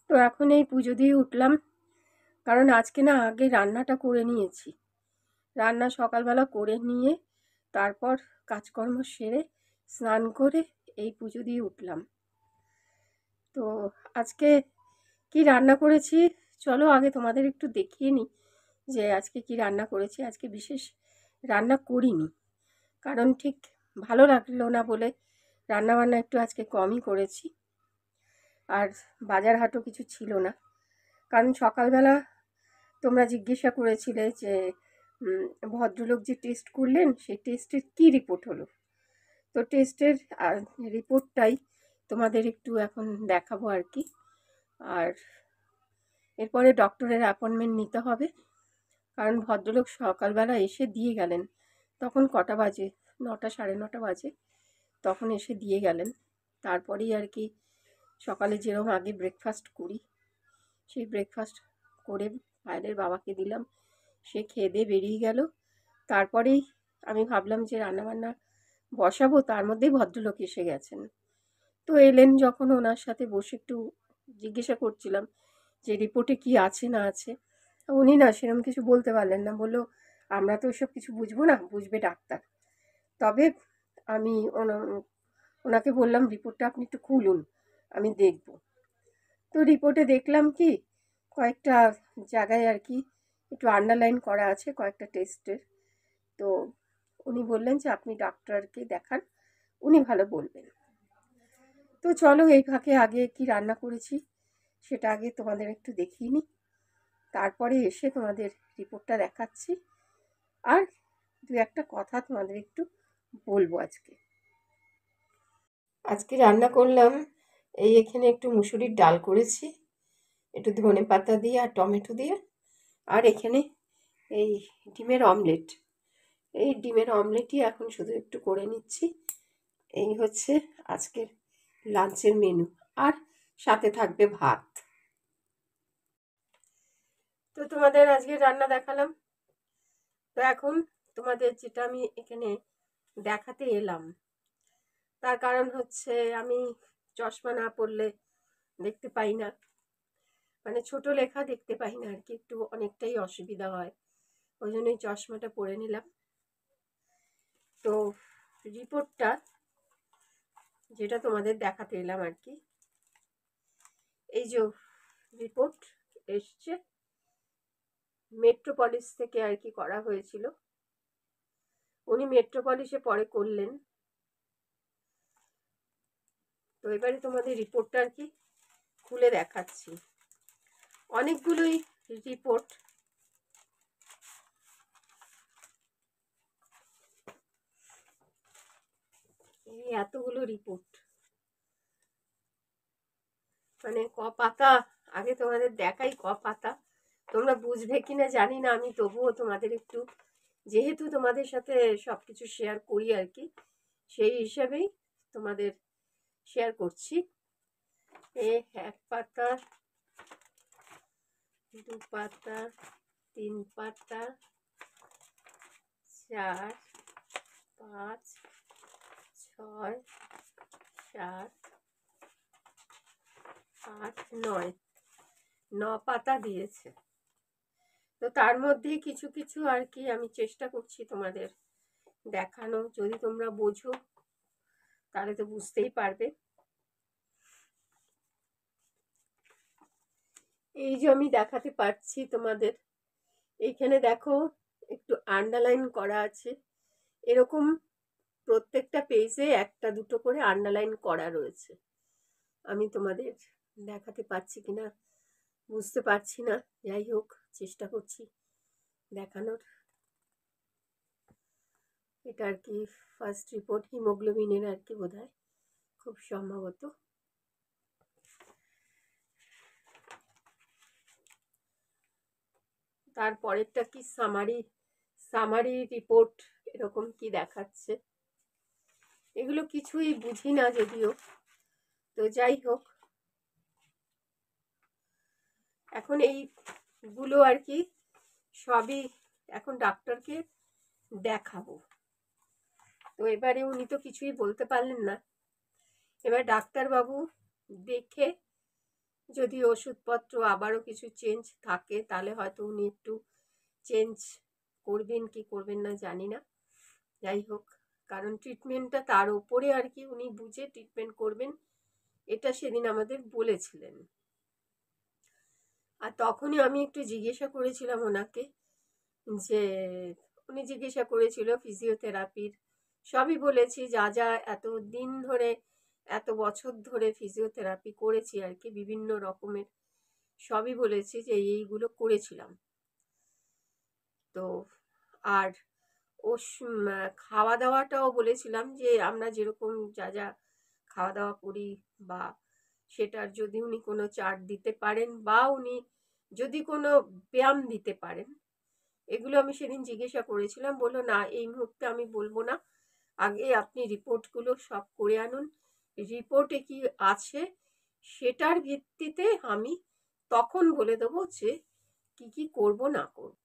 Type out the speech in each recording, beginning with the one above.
তো এখন এই পুজো দিয়ে উঠলাম, কারণ আজকে না আগে রান্নাটা করে নিয়েছি। রান্না সকালবেলা করে নিয়ে তারপর কাজকর্ম সেরে স্নান করে এই পুজো দিয়ে উঠলাম। তো আজকে কি রান্না করেছি চলো আগে তোমাদের একটু দেখিয়ে নিই যে আজকে কি রান্না করেছি। আজকে বিশেষ রান্না করিনি, কারণ ঠিক ভালো লাগলো না বলে রান্নাবান্না একটু আজকে কমই করেছি। আর বাজার হাটও কিছু ছিল না, কারণ সকালবেলা তোমরা জিজ্ঞাসা করেছিলে যে ভদ্রলোক যে টেস্ট করলেন সেই টেস্টের কী রিপোর্ট হলো। তো টেস্টের রিপোর্টটাই তোমাদের একটু এখন দেখাবো আর কি। আর এরপরে ডক্টরের অ্যাপয়েন্টমেন্ট নিতে হবে, কারণ ভদ্রলোক সকালবেলা এসে দিয়ে গেলেন। তখন কটা বাজে, 9টা 9:30 বাজে, তখন এসে দিয়ে গেলেন। তারপরেই আর কি সকালে যেরকম আগে ব্রেকফাস্ট করি সেই ব্রেকফাস্ট করে পায়েলের বাবাকে দিলাম, সে খেয়ে দিয়ে বেরিয়ে গেল। তারপরেই আমি ভাবলাম যে রান্নাবান্না বসাবো, তার মধ্যেই ভদ্রলোক এসে গেছেন। তো এলেন যখন, ওনার সাথে বসে একটু জিজ্ঞাসা করছিলাম যে রিপোর্টে কি আছে না আছে। উনি না সেরকম কিছু বলতে পারলেন না, বললো আমরা তো ওইসব কিছু বুঝবো না, বুঝবে ডাক্তার। তবে আমি ওনাকে বললাম রিপোর্টটা আপনি একটু খুলুন, আমি দেখব। তো রিপোর্টে দেখলাম কি কয়েকটা জায়গায় আর কি একটু আন্ডারলাইন করা আছে কয়েকটা টেস্টের। তো উনি বললেন যে আপনি ডাক্তারকে দেখান, উনি ভালো বলবেন। তো চলো এই ফাঁকে আগে কি রান্না করেছি সেটা আগে তোমাদের একটু দেখিয়ে নিই, তারপরে এসে তোমাদের রিপোর্টটা দেখাচ্ছি। আর দু একটা কথা তোমাদের একটু বলবো। আজকে রান্না করলাম এখানে একটু মুসুরির ডাল করেছি, একটু ধনে পাতা দিয়ে আর টমেটো দিয়ে। আর এখানে এই ডিমের অমলেট, এই ডিমের অমলেটই এখন শুধু একটু করে নিচ্ছি। এই হচ্ছে আজকের লাঞ্চের মেনু, আর সাথে থাকবে ভাত। তো তোমাদের আজকে রান্না দেখালাম। তো এখন তোমাদের যেটা আমি এখানে দেখাতে এলাম তার কারণ হচ্ছে আমি চশমা না পরলে দেখতে পাই না, মানে ছোট লেখা দেখতে পাই না আর কি, একটু অনেকটাই অসুবিধা হয়, ওই জন্যই চশমাটা পরে নিলাম। তো রিপোর্টটা যেটা তোমাদের দেখাতে এলাম আর কি, এই যে রিপোর্ট এসছে মেট্রোপলিস থেকে আর কি করা হয়েছিল, উনি মেট্রোপলিসে পরে করলেন। তো এবারে তোমাদের রিপোর্টটা আর কি খুলে দেখাচ্ছি। অনেকগুলোই রিপোর্ট, এই এতগুলো রিপোর্ট, মানে ক পাতা, আগে তোমাদের দেখাই ক পাতা, তোমরা বুঝবে কিনা জানি না, আমি তবুও তোমাদের একটু, যেহেতু তোমাদের সাথে সবকিছু শেয়ার করি আর কি, সেই হিসাবেই তোমাদের শেয়ার করছি। এক পাতা, দু পাতা, তিন পাতা, 4, 5, 6, 7, 8, 9 পাতা দিয়েছে। তো তার মধ্যে কিছু কিছু আর কি আমি চেষ্টা করছি তোমাদের দেখানো, যদি তোমরা বোঝো তাহলে তো বুঝতেই পারবে। এই যে আমি দেখাতে পারছি তোমাদের, এইখানে দেখো একটু আন্ডারলাইন করা আছে, এরকম প্রত্যেকটা পেজে একটা দুটো করে আন্ডারলাইন করা রয়েছে। আমি তোমাদের দেখাতে পারছি কিনা বুঝতে পারছি না, যাই হোক চেষ্টা করছি দেখানোর। এটা আর কি ফার্স্ট রিপোর্ট হিমোগ্লোবিনের আর কি বোধহয়, খুব সম্ভবত। তারপরেরটা কি সামারি রিপোর্ট এরকম কি দেখাচ্ছে, এগুলো কিছুই বুঝি না যদিও। তো যাই হোক, এখন এইগুলো আর কি সবই এখন ডাক্তারকে দেখাবো। তো এবারে উনি তো কিছুই বলতে পারলেন না, এবার ডাক্তারবাবু দেখে যদি ওষুধপত্র আবারও কিছু চেঞ্জ থাকে তাহলে হয়তো উনি একটু চেঞ্জ করবেন কি করবেন না জানি না। যাই হোক, কারণ ট্রিটমেন্টটা তার ওপরে আর কি, উনি বুঝে ট্রিটমেন্ট করবেন, এটা সেদিন আমাদের বলেছিলেন। আর তখনই আমি একটু জিজ্ঞাসা করেছিলাম ওনাকে, যে উনি জিজ্ঞাসা করেছিল ফিজিওথেরাপির, সবই বলেছি যা যা এত দিন ধরে এত বছর ধরে ফিজিওথেরাপি করেছি আর কি, বিভিন্ন রকমের সবই বলেছি যে এইগুলো করেছিলাম। তো আর ও খাওয়া দাওয়াটাও বলেছিলাম যে আমরা যেরকম যা যা খাওয়া দাওয়া করি, বা সেটার যদি উনি কোনো চার্ট দিতে পারেন, বা উনি যদি কোনো ব্যায়াম দিতে পারেন, এগুলো আমি সেদিন জিজ্ঞাসা করেছিলাম। বললো না, এই মুহূর্তে আমি বলবো না, আগে আপনি রিপোর্টগুলো সব করে আনুন, রিপোর্টে কি আছে সেটার ভিত্তিতে আমি তখন বলে দেবো যে কি কি করব না করব।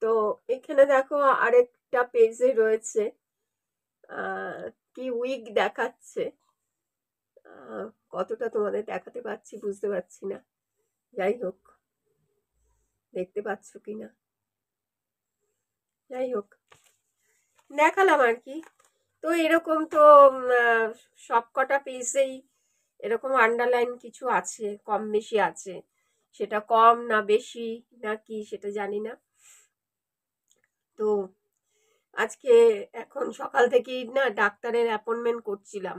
তো এখানে দেখো আরেকটা পেজে রয়েছে কি উইক দেখাচ্ছে, কতটা তোমাদের দেখাতে পাচ্ছি বুঝতে পারছি না, যাই হোক দেখতে পাচ্ছ কিনা, যাই হোক দেখালাম আর কি। তো এরকম তো সবকটা পেজেই এরকম আন্ডারলাইন কিছু আছে, কম বেশি আছে, সেটা কম না বেশি না কি সেটা জানি না। তো আজকে এখন সকাল থেকেই না ডাক্তারের অ্যাপয়েন্টমেন্ট করছিলাম,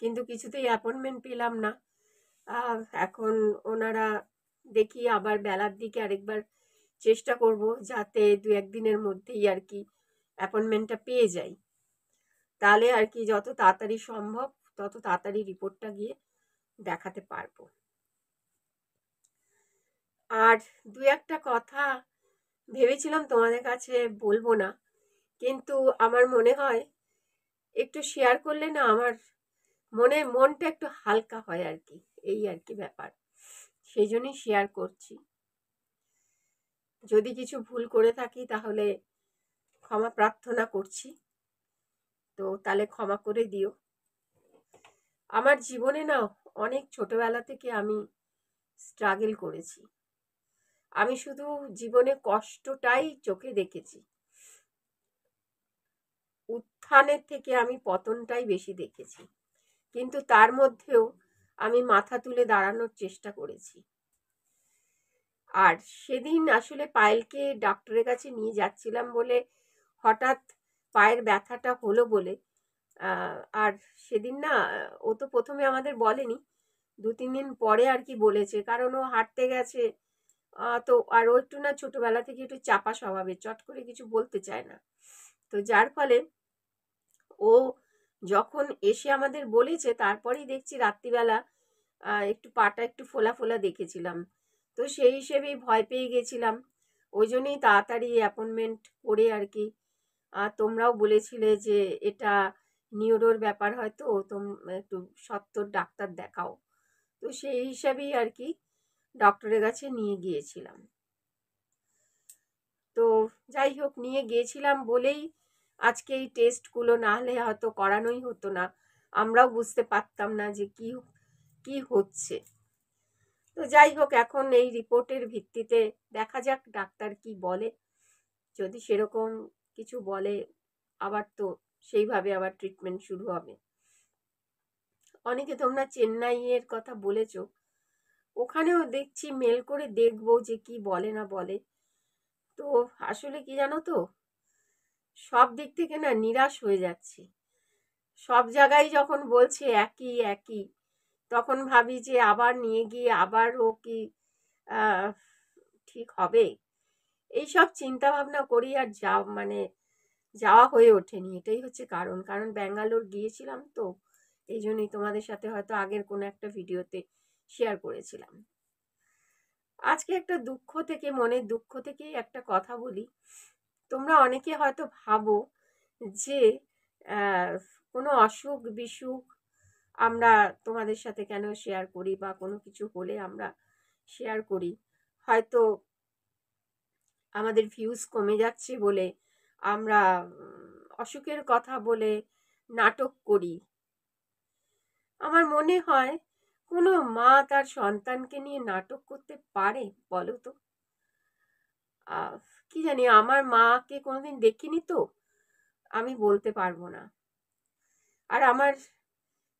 কিন্তু কিছুতেই অ্যাপয়েন্টমেন্ট পেলাম না। এখন ওনারা দেখি আবার বেলার দিকে আরেকবার চেষ্টা করব, যাতে 2-1 দিনের মধ্যেই আর কি অ্যাপয়েন্টমেন্টটা পেয়ে যাই, তাহলে আর কি যত তাড়াতাড়ি সম্ভব তত তাড়াতাড়ি রিপোর্টটা গিয়ে দেখাতে পারবো। আর 2-1টা কথা ভেবেছিলাম তোমাদের কাছে বলবো না, কিন্তু আমার মনে হয় একটু শেয়ার করলে না আমার মনটা একটু হালকা হয় আর কি, এই আর কি ব্যাপার, সেই জন্যই শেয়ার করছি। যদি কিছু ভুল করে থাকি তাহলে ক্ষমা প্রার্থনা করছি, তো তাহলে ক্ষমা করে দিও। আমার জীবনে না অনেক ছোটবেলা থেকে আমি স্ট্রাগল করেছি, আমি শুধু জীবনে কষ্টটাই চোখে দেখেছি, উত্থানের থেকে আমি পতনটাই বেশি দেখেছি, কিন্তু তার মধ্যেও আমি মাথা তুলে দাঁড়ানোর চেষ্টা করেছি। আর সেদিন আসলে পায়েলকে ডাক্তারের কাছে নিয়ে যাচ্ছিলাম বলে হঠাৎ পায়ের ব্যথাটা হলো বলে, আর সেদিন না ও তো প্রথমে আমাদের বলেনি, 2-3 দিন পরে আর কি বলেছে, কারণ ও হাঁটতে গেছে। তো আর ও একটু না ছোটবেলা থেকে একটু চাপা স্বভাবের, চট করে কিছু বলতে চায় না, তো যার ফলে ও যখন এসে আমাদের বলেছে তারপরেই দেখছি রাত্রিবেলা একটু পাটা একটু ফোলা ফোলা দেখেছিলাম, তো সেই হিসেবেই ভয় পেয়ে গেছিলাম, ওই জন্যই তাড়াতাড়ি অ্যাপয়েন্টমেন্ট করে আর কি। তোমরাও বলেছিলে যে এটা নিউরোর ব্যাপার, হয়তো একটু সত্তর ডাক্তার দেখাও, তো সেই হিসাবেই আর কি ডক্টরের কাছে নিয়ে গিয়েছিলাম। তো যাই হোক, নিয়ে গিয়েছিলাম বলেই আজকে এই টেস্টগুলো, না হলে হয়তো করানোই হতো না, আমরাও বুঝতে পারতাম না যে কি কি হচ্ছে। তো যাই হোক, এখন এই রিপোর্টের ভিত্তিতে দেখা যাক ডাক্তার কি বলে, যদি সেরকম কিছু বলে আবার তো সেইভাবে আবার ট্রিটমেন্ট শুরু হবে। অনেকে তোমরা চেন্নাইয়ের কথা বলেছ, ওখানেও দেখছি মেল করে দেখবো যে কি বলে না বলে। তো আসলে কি জানো তো, সব দিক থেকে না নিরাশ হয়ে যাচ্ছি, সব জায়গায় যখন বলছে একই একই, তখন ভাবি যে আবার নিয়ে গিয়ে আবার ও কি ঠিক হবে, এইসব চিন্তা ভাবনা করি আর যাওয়া হয়ে ওঠেনি, এটাই হচ্ছে কারণ ব্যাঙ্গালোর গিয়েছিলাম, তো এই জন্যই তোমাদের সাথে হয়তো আগের কোনো একটা ভিডিওতে শেয়ার করেছিলাম। আজকে একটা মনের দুঃখ থেকেই একটা কথা বলি। তোমরা অনেকে হয়তো ভাবো যে কোনো অসুখ বিসুখ আমরা তোমাদের সাথে কেন শেয়ার করি, বা কোনো কিছু হলে আমরা শেয়ার করি, হয়তো আমাদের ভিউজ কমে যাচ্ছে বলে আমরা অসুখের কথা বলে নাটক করি। আমার মনে হয় কোনো মা তার সন্তানকে নিয়ে নাটক করতে পারে বলো তো? আহ, কি জানি, আমার মাকে কোনোদিন দেখিনি তো, আমি বলতে পারবো না। আর আমার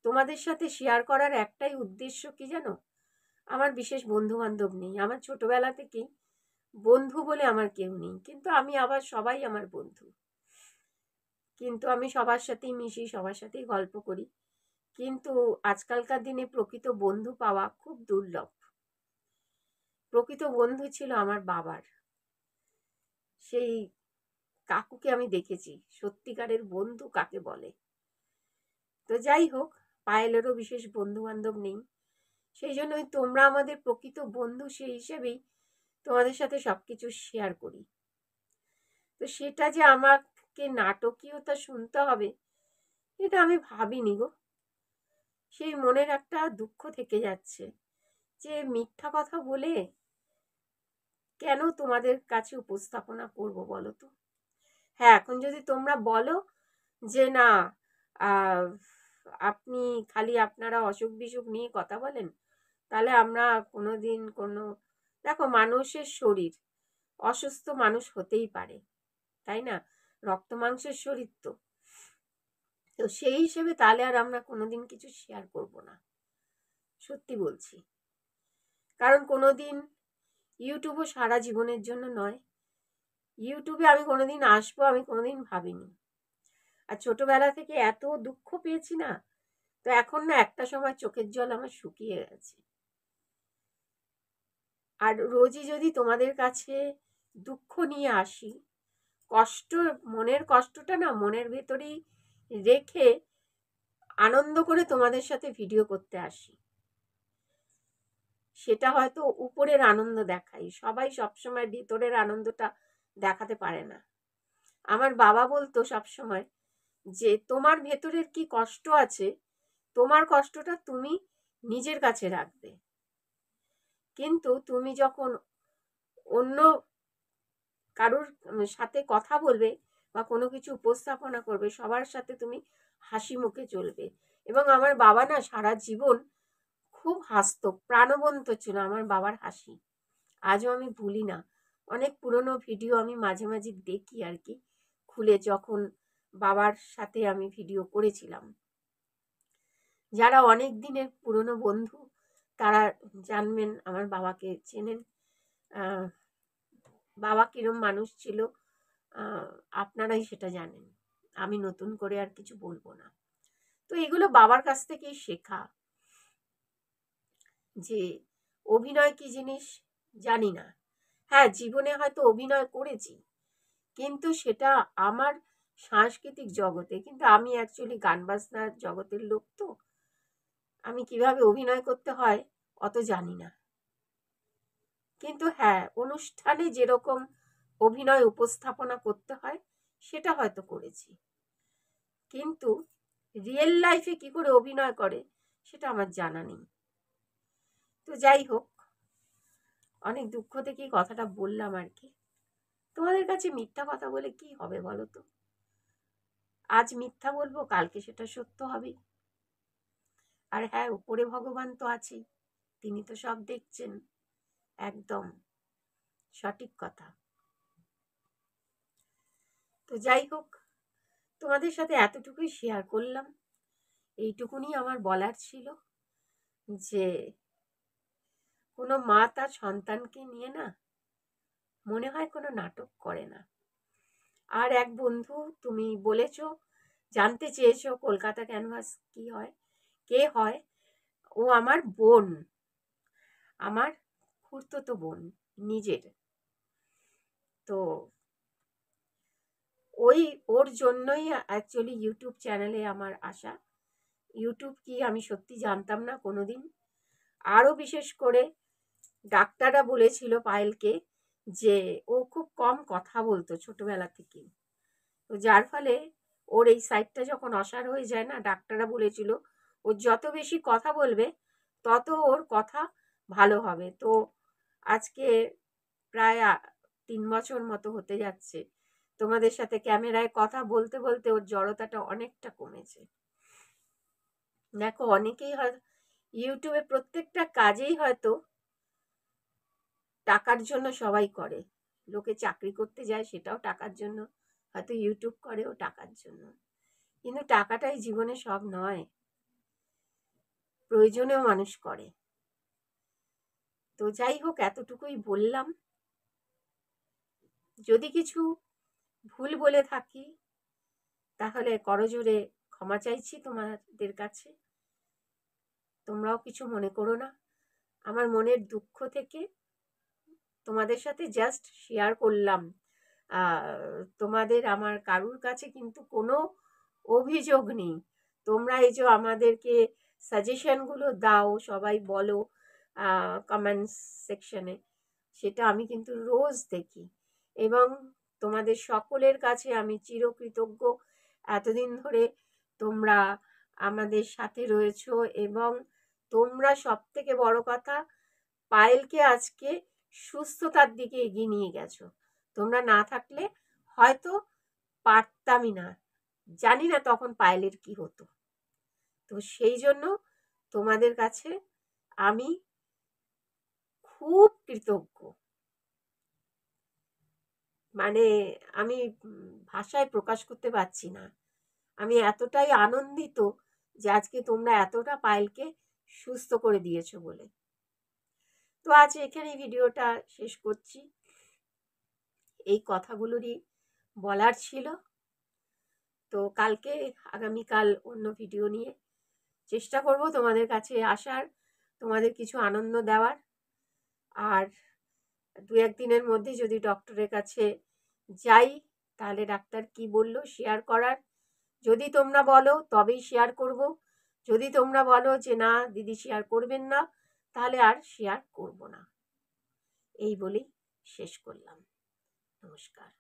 তোমাদের সাথে শেয়ার করার একটাই উদ্দেশ্য কি জানো, আমার বিশেষ বন্ধু বান্ধব নেই, আমার ছোটবেলা থেকেই বন্ধু বলে আমার কেউ নেই, কিন্তু আমি আবার সবাই আমার বন্ধু, কিন্তু আমি সবার সাথেই মিশি, সবার সাথেই গল্প করি, কিন্তু আজকালকার দিনে প্রকৃত বন্ধু পাওয়া খুব দুর্লভ। প্রকৃত বন্ধু ছিল আমার বাবার, সেই কাকুকে আমি দেখেছি সত্যিকারের বন্ধু কাকে বলে। তো যাই হোক, পায়েলেরও বিশেষ বন্ধু বান্ধব নেই, সেই জন্যই তোমরা আমাদের প্রকৃত বন্ধু, সেই হিসেবেই তোমাদের সাথে সবকিছু শেয়ার করি। তো সেটা যে আমাকে নাটকীয়তা শুনতে হবে এটা আমি ভাবিনি গো। সেই মনের একটা দুঃখ থেকে যাচ্ছে যে মিথ্যা কথা বলে কেন তোমাদের কাছে উপস্থাপনা করব বলো তো? হ্যাঁ, এখন যদি তোমরা বলো যে না, আহ, আপনি খালি আপনারা অসুখ বিসুখ নিয়ে কথা বলেন, তাহলে আমরা কোনোদিন কোনো, দেখো মানুষের শরীর, অসুস্থ মানুষ হতেই পারে, তাই না? রক্ত মাংসের শরীর তো, তো সেই হিসেবে তাহলে আর আমরা কোনোদিন কিছু শেয়ার করব না, সত্যি বলছি। কারণ কোনোদিন ইউটিউবও সারা জীবনের জন্য নয়, ইউটিউবে আমি কোনোদিন আসবো আমি কোনোদিন ভাবিনি। আর ছোটবেলা থেকে এত দুঃখ পেয়েছি না, তো এখন না একটা সময় চোখের জল আমার শুকিয়ে গেছে। আর রোজই যদি তোমাদের কাছে দুঃখ নিয়ে আসি, কষ্ট, মনের কষ্টটা না মনের ভেতরেই রেখে আনন্দ করে তোমাদের সাথে ভিডিও করতে আসি, সেটা হয়তো উপরের আনন্দ দেখাই, সবাই সবসময় ভেতরের আনন্দটা দেখাতে পারে না। আমার বাবা বলতো সবসময় যে তোমার ভেতরের কি কষ্ট আছে, তোমার কষ্টটা তুমি নিজের কাছে রাখবে, কিন্তু তুমি যখন অন্য কারোর সাথে কথা বলবে বা কোনো কিছু উপস্থাপনা করবে, সবার সাথে তুমি হাসি মুখে চলবে। এবং আমার বাবা না সারা জীবন খুব হাসতো, প্রাণবন্ত ছিল আমার বাবার হাসি, আজও আমি ভুলি না। অনেক পুরনো ভিডিও আমি মাঝে মাঝে দেখি আর কি, খুলে, যখন বাবার সাথে আমি ভিডিও করেছিলাম। যারা অনেক দিনের পুরনো বন্ধু তারা জানবেন, আমার বাবাকে চেনেন, বাবা কিরম মানুষ ছিল আপনারাই সেটা জানেন, আমি নতুন করে আর কিছু বলবো না। তো এগুলো বাবার কাছ থেকেই শেখা, যে অভিনয় কি জিনিস জানি না, হ্যাঁ জীবনে হয়তো অভিনয় করেছি, কিন্তু সেটা আমার সাংস্কৃতিক জগতে, কিন্তু আমি অ্যাকচুয়ালি গান বাজনার জগতের লোক, তো আমি কিভাবে অভিনয় করতে হয় অত জানি না। কিন্তু হ্যাঁ, অনুষ্ঠানে যেরকম অভিনয় উপস্থাপনা করতে হয় সেটা হয়তো করেছি, কিন্তু রিয়েল লাইফে কি করে অভিনয় করে সেটা আমার জানা নেই। তো যাই হোক, অনেক দুঃখ থেকেই কথাটা বললাম আর কি। তোমাদের কাছে মিথ্যা কথা বলে কি হবে বলো তো? আজ মিথ্যা বলবো, কালকে সেটা সত্য হবে। আর হ্যাঁ, উপরে ভগবান তো আছেই, তিনি তো সব দেখছেন। একদম সঠিক কথা। তো যাই হোক, তোমাদের সাথে এতটুকুই শেয়ার করলাম, এইটুকুনি আমার বলার ছিল, যে কোনো মা তার সন্তানকে নিয়ে না মনে হয় কোনো নাটক করে না। আর এক বন্ধু, তুমি বলেছো, জানতে চেয়েছো কলকাতা ক্যানভাস কি হয়, কে হয়, ও আমার বোন, আমার খুড়তুতো বোন নিজের। তো ওর জন্যই অ্যাকচুয়ালি ইউটিউব চ্যানেলে আমার আসা। ইউটিউব কি আমি সত্যি জানতাম না কোনোদিন। আরও বিশেষ করে ডাক্তাররা বলেছিল পায়েলকে যে ও খুব কম কথা বলতো ছোটবেলা থেকেই, তো যার ফলে ওর এই সাইডটা যখন অসাড় হয়ে যায় না, ডাক্তাররা বলেছিল ও যত বেশি কথা বলবে তত ওর কথা ভালো হবে। তো আজকে প্রায় 3 বছর মতো হতে যাচ্ছে, তোমাদের সাথে ক্যামেরায় কথা বলতে বলতে ওর জড়তাটা অনেকটা কমেছে। দেখো, অনেকেই হয় ইউটিউবে প্রত্যেকটা কাজেই হয়তো টাকার জন্য সবাই করে। লোকে চাকরি করতে যায় সেটাও টাকার জন্য, হয়তো ইউটিউব করেও টাকার জন্য। কিন্তু টাকাটাই জীবনে সব নয়, প্রয়োজনেও মানুষ করে। তো যাই হোক, এতটুকুই বললাম। যদি কিছু ভুল বলে থাকি তাহলে করজোরে ক্ষমা চাইছি তোমাদের কাছে। তোমরাও কিছু মনে করো না। আমার মনের দুঃখ থেকে তোমাদের সাথে জাস্ট শেয়ার করলাম। তোমাদের আমার কারুর কাছে কিন্তু কোনো অভিযোগ নেই। তোমরা এই যে আমাদেরকে সাজেশনগুলো দাও, সবাই বলো কমেন্টস সেকশনে, সেটা আমি কিন্তু রোজ দেখি এবং তোমাদের সকলের কাছে আমি চিরকৃতজ্ঞ। এতদিন ধরে তোমরা আমাদের সাথে রয়েছো এবং তোমরা সবথেকে বড় কথা পায়েলকে আজকে সুস্থতার দিকে এগিয়ে নিয়ে গেছো। তোমরা না থাকলে হয়তো পারতামই না, জানি না তখন পায়েলের কি হতো। তো সেই জন্য তোমাদের কাছে আমি খুব কৃতজ্ঞ। মানে আমি ভাষায় প্রকাশ করতে পারছি না। আমি এতটাই আনন্দিত যে আজকে তোমরা এতটা পায়েলকে সুস্থ করে দিয়েছো বলে। তো আজ এখানেই ভিডিওটা শেষ করছি। এই কথাগুলোরই বলার ছিল। তো কালকে আগামীকাল অন্য ভিডিও নিয়ে চেষ্টা করব তোমাদের কাছে আসার, তোমাদের কিছু আনন্দ দেওয়ার। আর 2-1 দিনের মধ্যে যদি ডক্টরের কাছে যাই তাহলে ডাক্তার কি বললো শেয়ার করার। যদি তোমরা বলো তবেই শেয়ার করব, যদি তোমরা বলো যে না দিদি শেয়ার করবেন না তাহলে আর শেয়ার করব না। এই বলেই শেষ করলাম। নমস্কার।